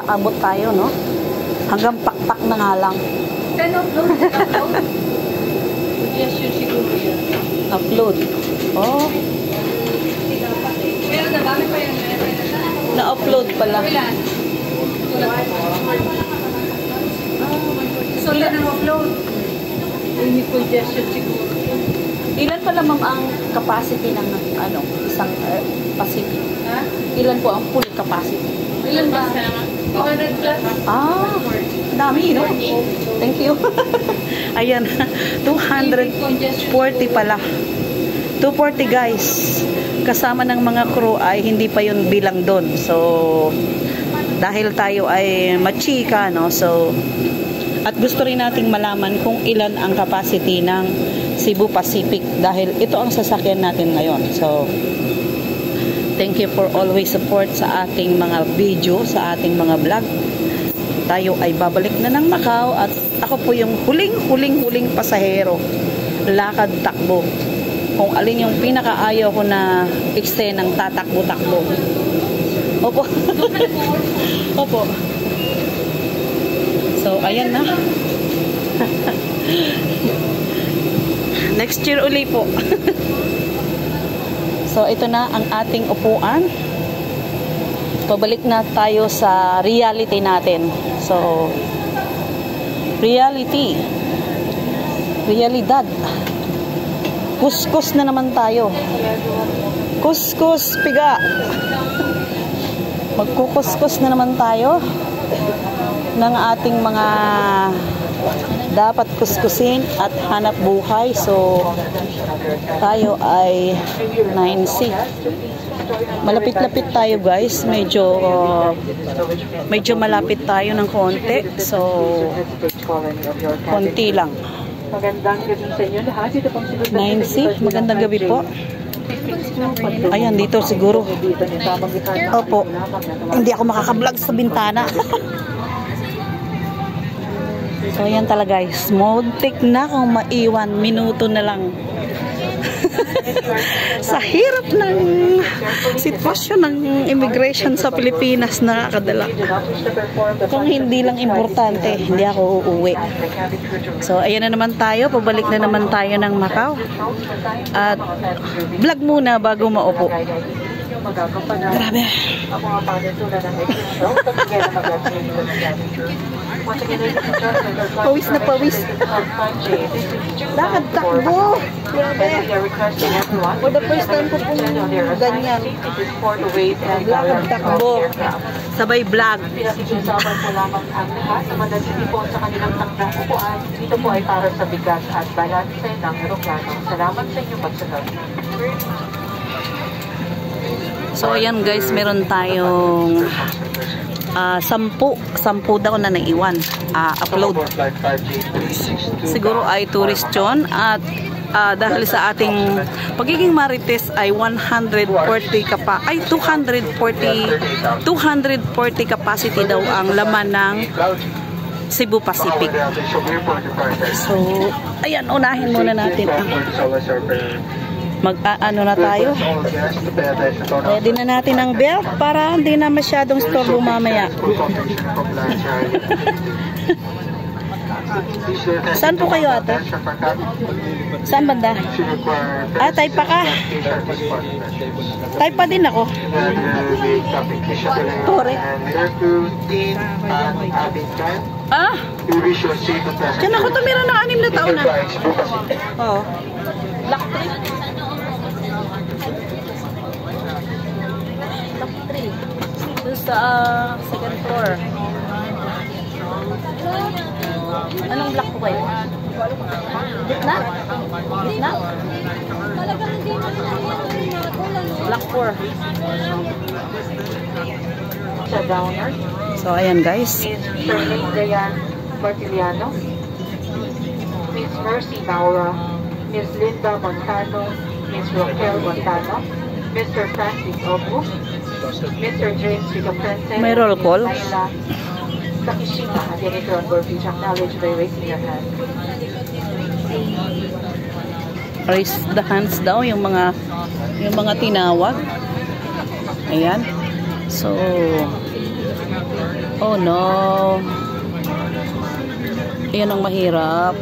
aabot tayo, no? Hanggang pakpak na nga lang. Suggestion siguro yan. Upload. Oh. Pero nabami pa yun. Na-upload pala. So, yan ang upload. Hindi suggestion siguro. Ilan pala ma'am ang capacity ng ano, isang Pacific? Ha? Ilan po ang full capacity? Ilan ba? 200 plus. Ah, dami, no? Thank you. Ayan, 240 pala. 240 guys. Kasama ng mga crew ay hindi pa yun bilang doon. So, dahil tayo ay machika, no? So, at gusto rin nating malaman kung ilan ang capacity ng Cebu Pacific dahil ito ang sasakyan natin ngayon. So, thank you for always support sa ating mga video, sa ating mga vlog. Tayo ay babalik na ng Macau at ako po yung huling pasahero. Lakad takbo. Kung alin yung pinakaayaw ko na eksenang tatakbo-takbo. Opo. Opo. So, ayan na. Next year uli po. So, ito na ang ating upuan. Pabalik na tayo sa reality natin. So, realidad. Kuskus na naman tayo. Kuskus, piga. Magkukuskus na naman tayo ng ating mga dapat kuskusin at hanap buhay. So, tayo ay 9C. Malapit-lapit tayo guys. Medyo malapit tayo ng konti. So, konti lang. Magandang gabi sa inyo lahat. Ito pong 9C. Magandang gabi po. Ayan, dito siguro. Opo. Hindi ako makakablog sa bintana. So, ayan talaga guys. Muntik na kung maiwan. Minuto na lang. Sa hirap ng sitwasyon ng immigration sa Pilipinas nakakadala. Kung hindi lang importante, hindi ako uuwi. So, ayan na naman tayo. Pabalik na naman tayo ng Macau. At vlog muna bago maupo. Grabe. Pawis na pawis. Lakad takbo. Grabe. For the first time ko pong ganyan. Lakad takbo. Sabay vlog. Dito po ay para sa bigas at balanse ng eroplano. Salamat sa inyong pagsagot. So, ayan guys, meron tayong 10 daw na naiwan. Upload. Siguro ay tourist yun. At dahil sa ating pagiging marites ay 240 capacity daw ang laman ng Cebu Pacific. So, ayan, unahin muna natin ang mag-ano na tayo. Ready na natin ang belt para hindi na masyadong storbo mamaya. Saan po kayo ate? Saan banda? Taypa ka? Taypa din ako. Tore. Diyan ako tumira ng 6 na taon na. Oo. Block 3. Block 3. Doon sa second floor. Anong block po kayo? Gitna? Gitna? Block 4. Sa downer. So, ayan guys. Miss Charlene Dayan Bartiliano. Miss Mercy Maura. Miss Linda Montano. Miss Raquel Montano. Mr. Francis Obu. Mr. James Villaprente. May roll call. Takishima at Director on board, please acknowledge by raising your hand. Raise the hands daw yung mga tinawag. Ayan. So, Oh no. Yan ang mahirap.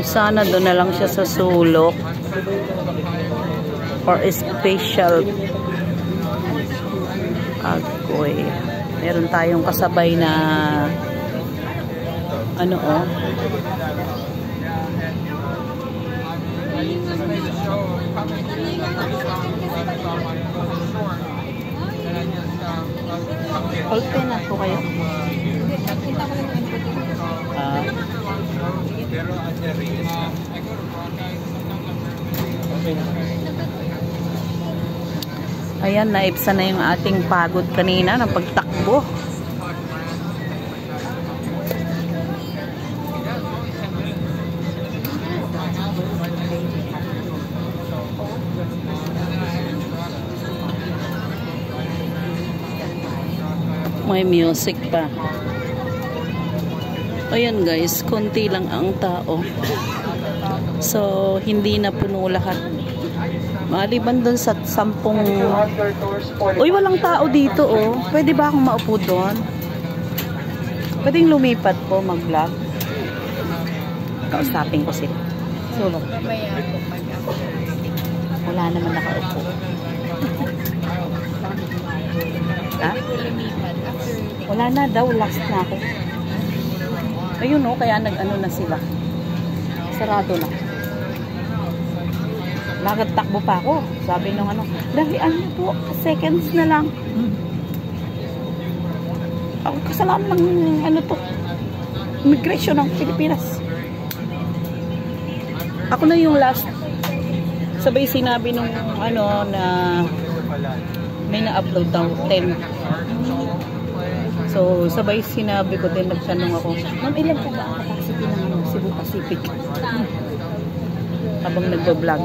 Sana doon na lang siya sa sulok. Or special. Agoy. Meron tayong kasabay na ano oh. Open na po kayo. Ayan, naipsa na yung ating pagod kanina ng pagtakbo. May music pa. Ayan guys, konti lang ang tao. So, hindi na puno lahat. Maliban doon sa 10. Uy, walang tao dito oh. Pwede ba akong maupo doon? Pwedeng lumipat po, mag-vlog. Kausapin ko sila. Sulong. Wala naman nakaupo. Ha? Wala na daw, last na ako. Ayun oh, kaya nag-ano na sila. Sarado na. Bakit takbo pa ako? Sabi nung ano, dahil ano po, seconds na lang. Ako kasalanan ng ano to, immigration ng Pilipinas. Ako na yung last. Sabay sinabi nung ano na may na-upload daw 10. So sabay sinabi ko din, nagtanong ako, ma'am, ilan po ba ang capacity ng ano, Cebu Pacific? Habang nagbo-vlog.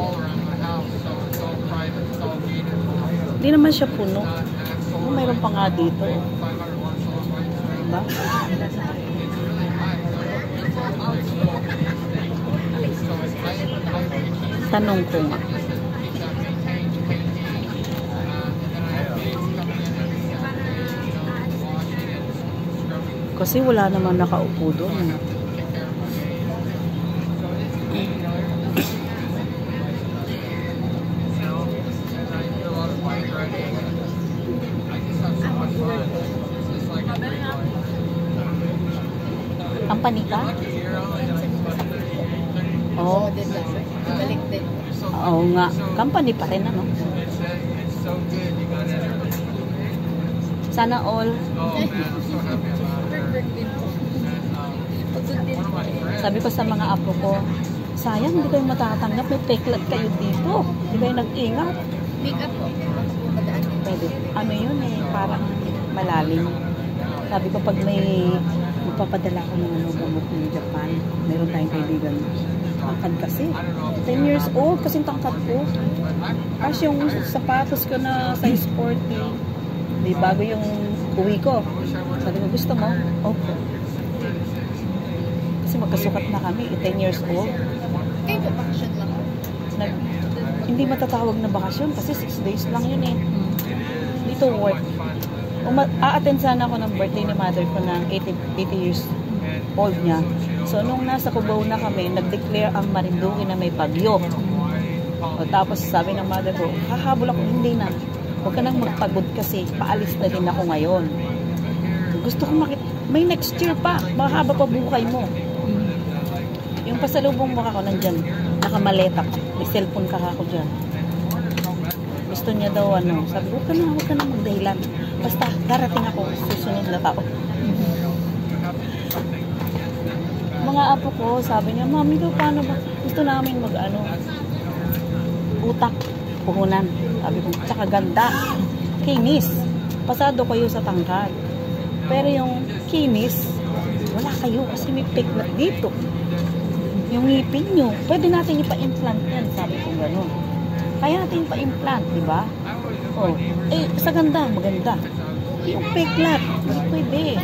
Hindi naman siya puno. Mayroon pa nga dito. Diba? Tanong ko nga. Kasi wala naman nakaupo doon. Company ka? Oo. Oo nga. Company pa rin ano. Sana all. Sabi ko sa mga apo ko, sayang hindi kayo matatanggap, may peklat kayo dito. Hindi kayo nag-ingat. Make up po. Pwede. Ano yun eh, parang malalim. Sabi ko pag may magpapadala ko ng ano, gamot ng Japan, meron tayong kaibigan. Tangkad kasi. 10 years old, kasing tangkad ko. Tapos yung sapatos ko na size 40, di bago yung uwi ko. Sabi ko, gusto mo? Okay. Kasi magkasukat na kami, 10 years old. Kayo po, bakasyon lang. Hindi matatawag na bakasyon kasi 6 days lang yun eh. Dito work. A-attend sana ako ng birthday ni mother ko ng 80 years old niya. So nung nasa Cubao na kami, nag-declare ang Marinduque na may bagyo. O, tapos sabi ng mother ko, hahabol ako, hindi na. Huwag ka nang magpagod kasi paalis na din ako ngayon. Gusto ko may next year pa, mahaba pa buhay mo. Yung pasalubong mo ako nandyan, nakamaleta ko, may cellphone ka ako dyan. Gusto niya daw ano, sabi ko, huwag ka na magdahilan. Basta darating ako, susunod na tao. Mga apo ko, sabi niya, mami daw, paano ba? Gusto namin mag-ano, utak, puhunan. Sabi ko, tsaka ganda. Kinis. Pasado kayo sa tangkad. Pero yung kinis, wala kayo kasi may peklat dito. Yung ngipin nyo, pwede natin ipa-implant yan. Sabi ko gano'n. Kaya natin ipa-implant, di ba? Oh, eh, sa ganda, maganda. Yung peklat, pwede.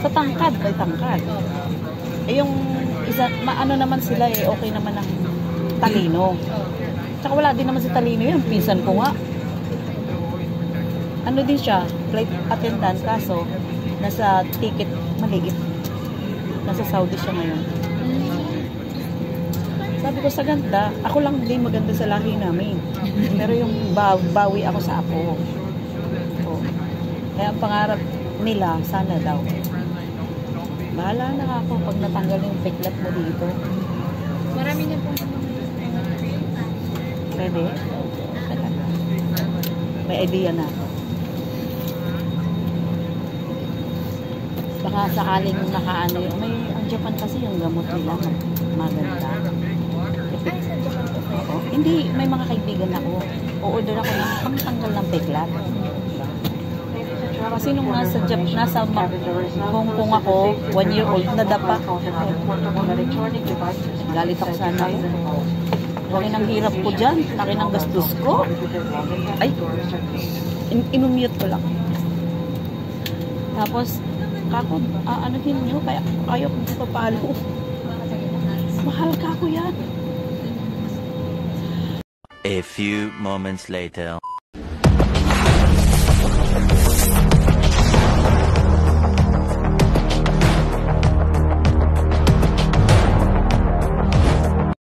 Sa tangkad, may tangkad. Eh, yung isa, maano naman sila eh, okay naman ang talino. Tsaka wala din naman si talino yun, pinsan ko nga. Ano din siya, flight attendant, kaso nasa ticket maliit. Nasa Saudi siya ngayon. Sabi ko sa ganda, ako lang din maganda sa lahi namin. Pero yung bawi ako sa apo. Oh. Kaya ang pangarap nila, sana daw. Bahala na ako pag natanggal yung peklat mo dito. Marami na po. Pwede? Talaga. May idea na ako. Baka sakaling nakaano yun. May, ang Japan kasi yung gamot nila maganda. Oo. Hindi, may mga kaibigan ako. O-order ako ng pangtanggal ng peklat. Kasi nung nasa Hong Kong ako, 1 year old, nadapa. Galit ako sana. Laki ng hirap ko dyan. Laki ng gastos ko. Ay, inumute ko lang. Tapos, kako, anuhin nyo, kaya ayaw kong papalo. Mahal ka ko yan. A few moments later.